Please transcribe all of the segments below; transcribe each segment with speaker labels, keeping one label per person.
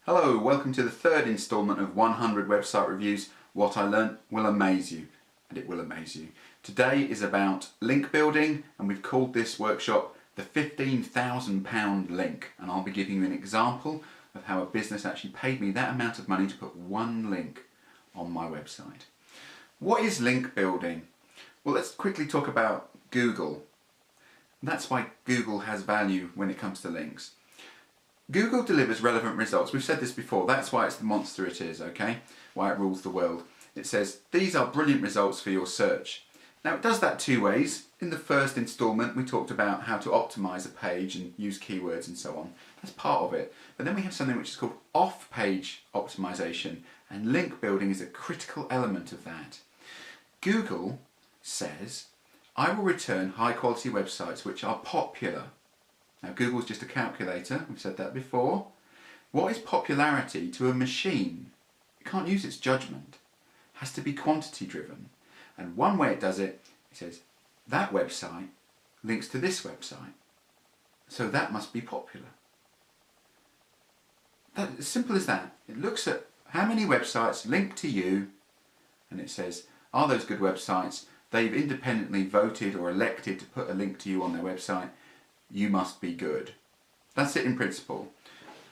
Speaker 1: Hello, welcome to the third instalment of 100 website reviews. What I learnt will amaze you, and it will amaze you. Today is about link building, and we've called this workshop the £15,000 link, and I'll be giving you an example of how a business actually paid me that amount of money to put one link on my website. What is link building? Well, let's quickly talk about Google. That's why Google has value when it comes to links. Google delivers relevant results. We've said this before, that's why it's the monster it is, okay? Why it rules the world. It says, these are brilliant results for your search. Now it does that two ways. In the first instalment we talked about how to optimize a page and use keywords and so on. That's part of it. But then we have something which is called off-page optimization, and link building is a critical element of that. Google says, I will return high quality websites which are popular. Now Google's just a calculator, we've said that before. What is popularity to a machine? It can't use its judgment. It has to be quantity driven. And one way it does it, it says, that website links to this website, so that must be popular. That's as simple as that. It looks at how many websites link to you, and it says, are those good websites? They've independently voted or elected to put a link to you on their website. You must be good. That's it in principle.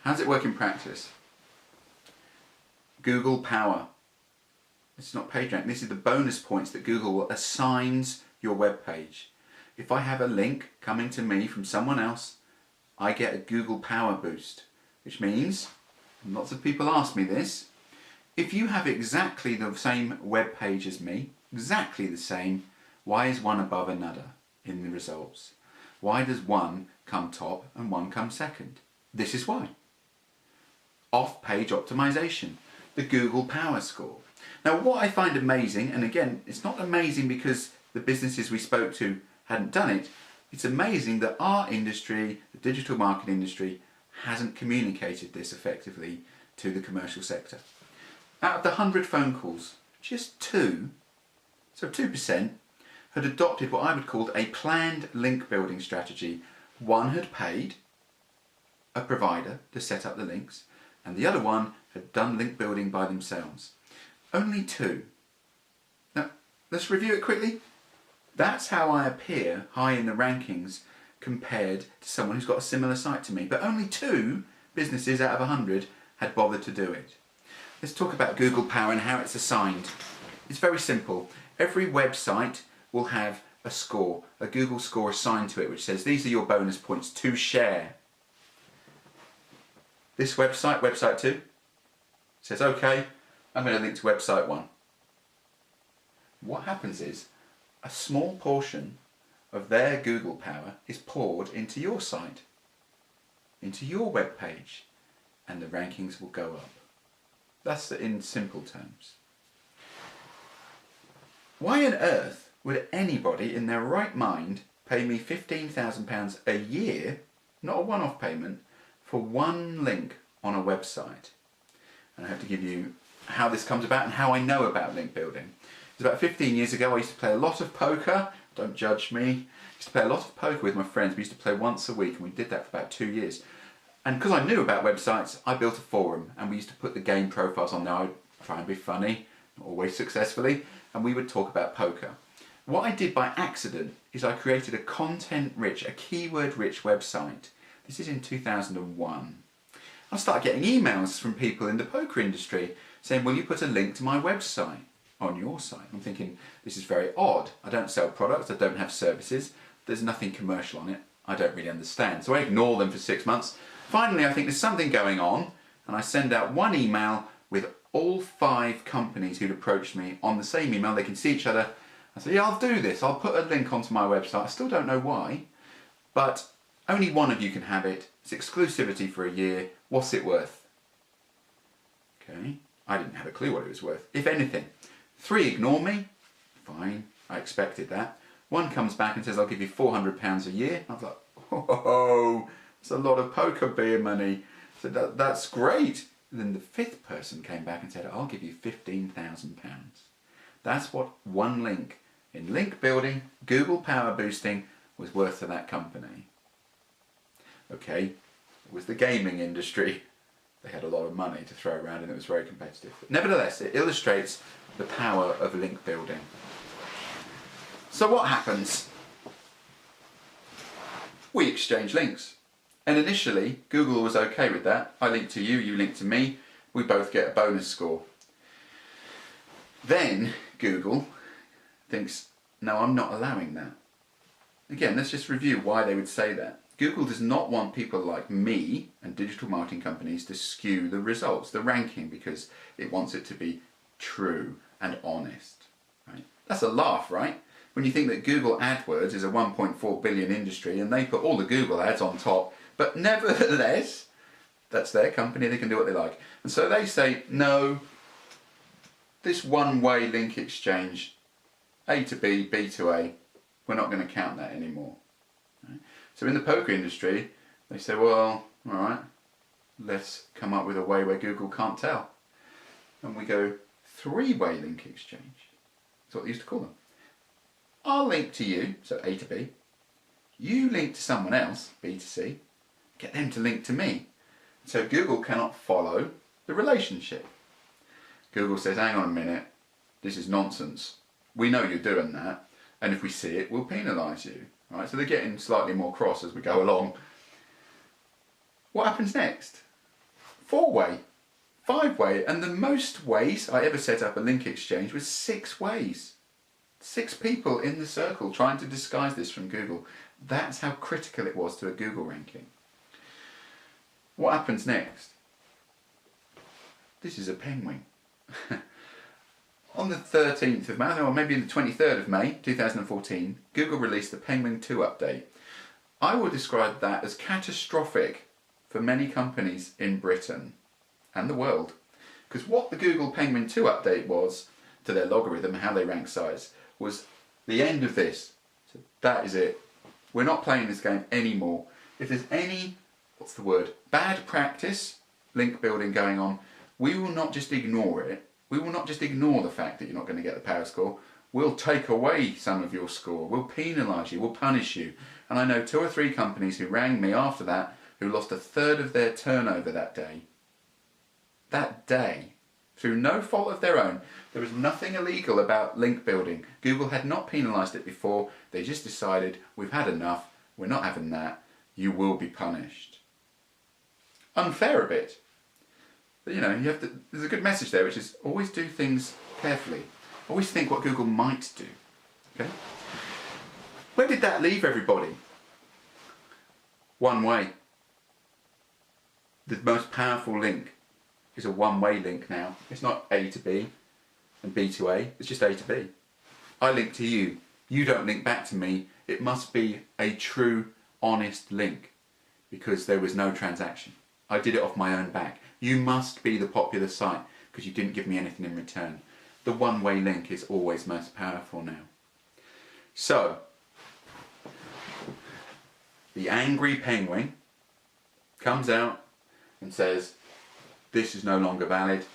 Speaker 1: How does it work in practice? Google Power. It's not PageRank. This is the bonus points that Google assigns your web page. If I have a link coming to me from someone else, I get a Google Power boost, which means, and lots of people ask me this, if you have exactly the same web page as me, exactly the same, why is one above another in the results? Why does one come top and one come second? This is why. Off-page optimization, the Google Power Score. Now what I find amazing, and again, it's not amazing because the businesses we spoke to hadn't done it, it's amazing that our industry, the digital marketing industry, hasn't communicated this effectively to the commercial sector. Out of the 100 phone calls, just 2, so 2%, had adopted what I would call a planned link building strategy. One had paid a provider to set up the links, and the other one had done link building by themselves. Only 2. Now, let's review it quickly. That's how I appear high in the rankings compared to someone who's got a similar site to me. But only 2 businesses out of 100 had bothered to do it. Let's talk about Google Power and how it's assigned. It's very simple. Every website will have a score, a Google score assigned to it, which says these are your bonus points to share. This website, website 2, says okay, I'm going to link to website 1. What happens is a small portion of their Google Power is poured into your site, into your web page, and the rankings will go up. That's in simple terms. Why on earth would anybody in their right mind pay me £15,000 a year, not a one-off payment, for one link on a website? And I have to give you how this comes about and how I know about link building. It was about 15 years ago. I used to play a lot of poker. Don't judge me. I used to play a lot of poker with my friends. We used to play once a week, and we did that for about 2 years. And because I knew about websites, I built a forum, and we used to put the game profiles on there. I'd try and be funny, not always successfully, and we would talk about poker. What I did by accident is I created a content-rich, a keyword-rich website. This is in 2001. I started getting emails from people in the poker industry saying, will you put a link to my website on your site? I'm thinking, this is very odd. I don't sell products, I don't have services, there's nothing commercial on it. I don't really understand. So I ignore them for 6 months. Finally, I think there's something going on, and I send out one email with all 5 companies who'd approached me on the same email. They can see each other. I say, yeah, I'll do this. I'll put a link onto my website. I still don't know why, but only one of you can have it. It's exclusivity for a year. What's it worth? Okay, I didn't have a clue what it was worth, if anything. 3 ignore me. Fine, I expected that. 1 comes back and says, I'll give you £400 a year. I was like, oh, that's a lot of poker beer money. So that's great. And then the 5th person came back and said, I'll give you £15,000. That's what one link in link building, Google power boosting, was worth to that company. Okay, it was the gaming industry. They had a lot of money to throw around and it was very competitive. But nevertheless, it illustrates the power of link building. So what happens? We exchange links. And initially, Google was okay with that. I link to you, you link to me. We both get a bonus score. Then Google thinks, no, I'm not allowing that. Again, let's just review why they would say that. Google does not want people like me and digital marketing companies to skew the results, the ranking, because it wants it to be true and honest. Right? That's a laugh, right? When you think that Google AdWords is a 1.4 billion industry and they put all the Google ads on top, but nevertheless, that's their company, they can do what they like. And so they say, no, this one-way link exchange, A to B, B to A, we're not going to count that anymore. Right? So in the poker industry, they say, well, all right, let's come up with a way where Google can't tell. And we go three-way link exchange. That's what they used to call them. I'll link to you, so A to B. You link to someone else, B to C. Get them to link to me. So Google cannot follow the relationship. Google says, hang on a minute, this is nonsense. We know you're doing that, and if we see it, we'll penalise you. Right? So they're getting slightly more cross as we go along. What happens next? Four-way, five-way, and the most ways I ever set up a link exchange was 6 ways. 6 people in the circle trying to disguise this from Google. That's how critical it was to a Google ranking. What happens next? This is a penguin. On the 13th of May, or maybe the 23rd of May 2014, Google released the Penguin 2 update. I would describe that as catastrophic for many companies in Britain and the world. Because what the Google Penguin 2 update was to their logarithm, how they rank sites, was the end of this. So that is it. We're not playing this game anymore. If there's any, bad practice, link building going on, we will not just ignore it. We will not just ignore the fact that you're not going to get the power score. We'll take away some of your score. We'll penalise you. We'll punish you. And I know 2 or 3 companies who rang me after that who lost 1/3 of their turnover that day. That day. Through no fault of their own. There was nothing illegal about link building. Google had not penalised it before. They just decided, we've had enough. We're not having that. You will be punished. Unfair a bit. But, you know, there's a good message there, which is always do things carefully. Always think what Google might do. Okay? Where did that leave everybody? One way. The most powerful link is a one-way link now. It's not A to B and B to A. It's just A to B. I link to you. You don't link back to me. It must be a true, honest link because there was no transaction. I did it off my own back. You must be the popular site because you didn't give me anything in return. The one-way link is always most powerful now. So, the angry penguin comes out and says, this is no longer valid.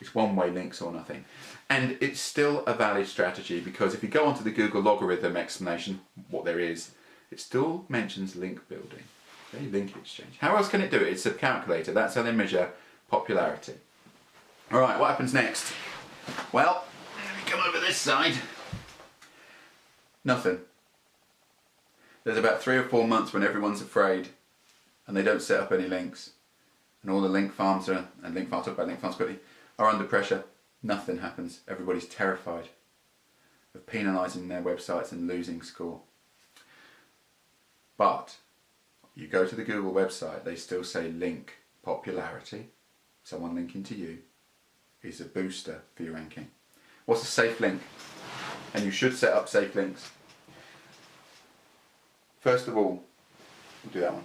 Speaker 1: It's one-way links or nothing. And it's still a valid strategy because if you go onto the Google logarithm explanation, what there is, it still mentions link building. Okay, link exchange. How else can it do it? It's a calculator. That's how they measure popularity. All right, what happens next? Well, let me come over this side. Nothing. There's about 3 or 4 months when everyone's afraid and they don't set up any links. And all the link farms talk about link farms quickly, are under pressure. Nothing happens. Everybody's terrified of penalising their websites and losing score. But you go to the Google website, they still say link popularity, someone linking to you, is a booster for your ranking. What's a safe link? And you should set up safe links. First of all, we'll do that one.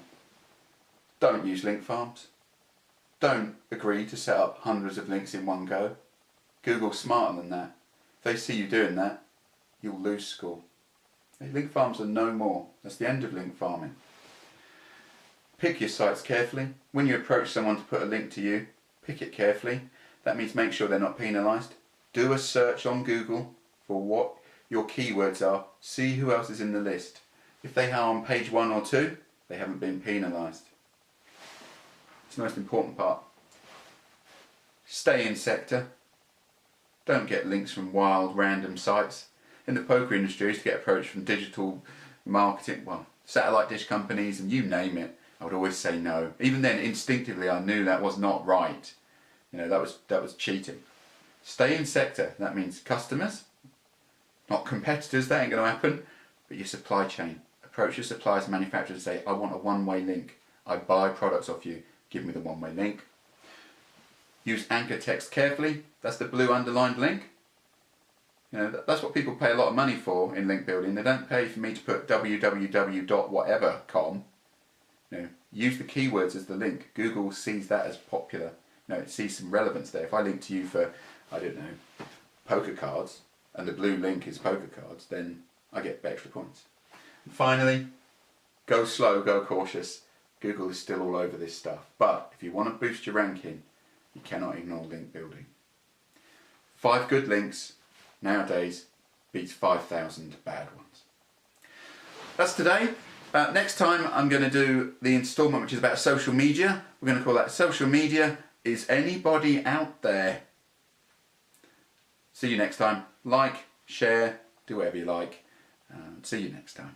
Speaker 1: Don't use link farms. Don't agree to set up hundreds of links in one go. Google's smarter than that. If they see you doing that, you'll lose score. Link farms are no more. That's the end of link farming. Pick your sites carefully. When you approach someone to put a link to you, pick it carefully. That means make sure they're not penalised. Do a search on Google for what your keywords are. See who else is in the list. If they are on page 1 or 2, they haven't been penalised. It's the most important part. Stay in sector. Don't get links from wild, random sites. In the poker industry, I used to get approached from digital marketing, well, satellite dish companies, and you name it. I would always say no. Even then, instinctively, I knew that was not right. You know, that was cheating. Stay in sector. That means customers, not competitors. That ain't going to happen. But your supply chain. Approach your suppliers and manufacturers and say, I want a one-way link. I buy products off you. Give me the one-way link. Use anchor text carefully. That's the blue underlined link. You know, that's what people pay a lot of money for in link building. They don't pay for me to put www.whatever.com. You know, use the keywords as the link. Google sees that as popular. You know, it sees some relevance there. If I link to you for, I don't know, poker cards, and the blue link is poker cards, then I get extra points. And finally, go slow, go cautious. Google is still all over this stuff. But if you want to boost your ranking, you cannot ignore link building. 5 good links nowadays beats 5,000 bad ones. That's today. Next time I'm going to do the instalment which is about social media. We're going to call that Social Media Is Anybody Out There? See you next time. Like, share, do whatever you like. See you next time.